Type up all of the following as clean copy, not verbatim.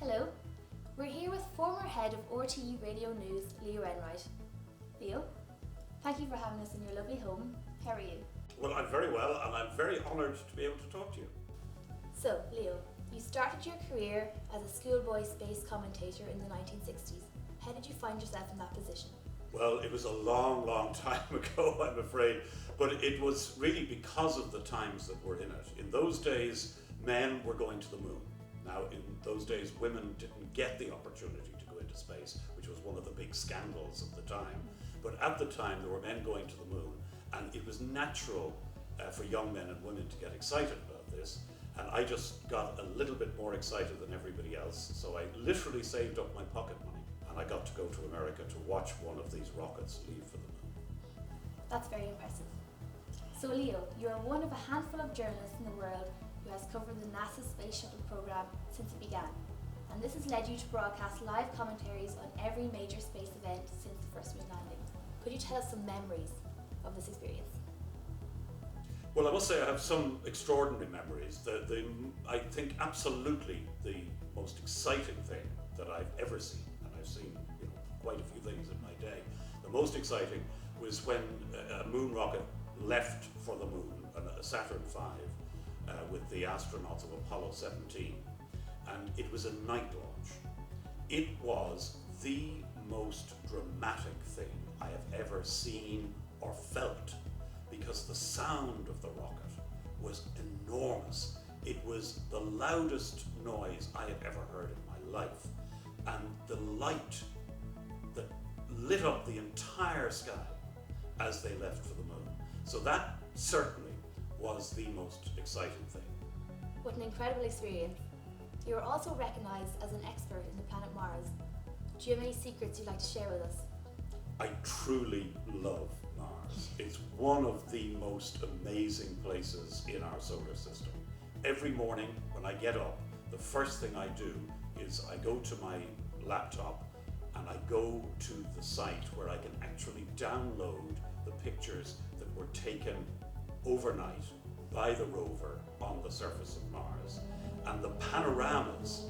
Hello, we're here with former head of RTE Radio News, Leo Enright. Leo, thank you for having us in your lovely home. How are you? Well, I'm very well, and I'm very honoured to be able to talk to you. So, Leo, you started your career as a schoolboy space commentator in the 1960s. How did you find yourself in that position? Well, it was a long, long time ago, I'm afraid, but it was really because of the times that were in it. In those days, men were going to the moon. Now, in those days, women didn't get the opportunity to go into space, which was one of the big scandals of the time. But at the time, there were men going to the moon, and it was natural for young men and women to get excited about this. And I just got a little bit more excited than everybody else, so I literally saved up my pocket money, and I got to go to America to watch one of these rockets leave for the moon. That's very impressive. So Leo, you are one of a handful of journalists in the world who has covered the NASA Space Shuttle program since it began. And this has led you to broadcast live commentaries on every major space event since the first moon landing. Could you tell us some memories of this experience? Well, I must say I have some extraordinary memories. I think absolutely the most exciting thing that I've ever seen, and I've seen quite a few things in my day, the most exciting was when a moon rocket left for the moon, a Saturn V, with the astronauts of Apollo 17, and it was a night launch. It was the most dramatic thing I have ever seen or felt, because the sound of the rocket was enormous. It was the loudest noise I had ever heard in my life, and the light that lit up the entire sky as they left for the moon. So that certainly was the most exciting thing. What an incredible experience. You are also recognised as an expert in the planet Mars. Do you have any secrets you'd like to share with us? I truly love Mars. It's one of the most amazing places in our solar system. Every morning when I get up, the first thing I do is I go to my laptop and I go to the site where I can actually download the pictures that were taken overnight by the rover on the surface of Mars. And the panoramas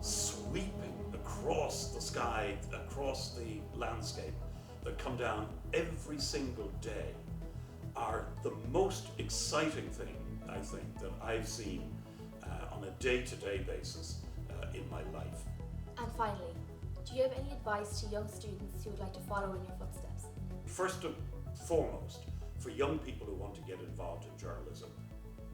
sweeping across the sky, across the landscape that come down every single day are the most exciting thing, I think, that I've seen on a day-to-day basis in my life. And finally, do you have any advice to young students who would like to follow in your footsteps? First and foremost, for young people who want to get involved in journalism,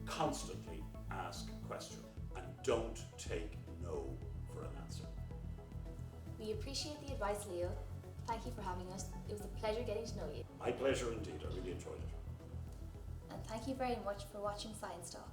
constantly ask questions and don't take no for an answer. We appreciate the advice, Leo. Thank you for having us. It was a pleasure getting to know you. My pleasure indeed. I really enjoyed it. And thank you very much for watching Science Talk.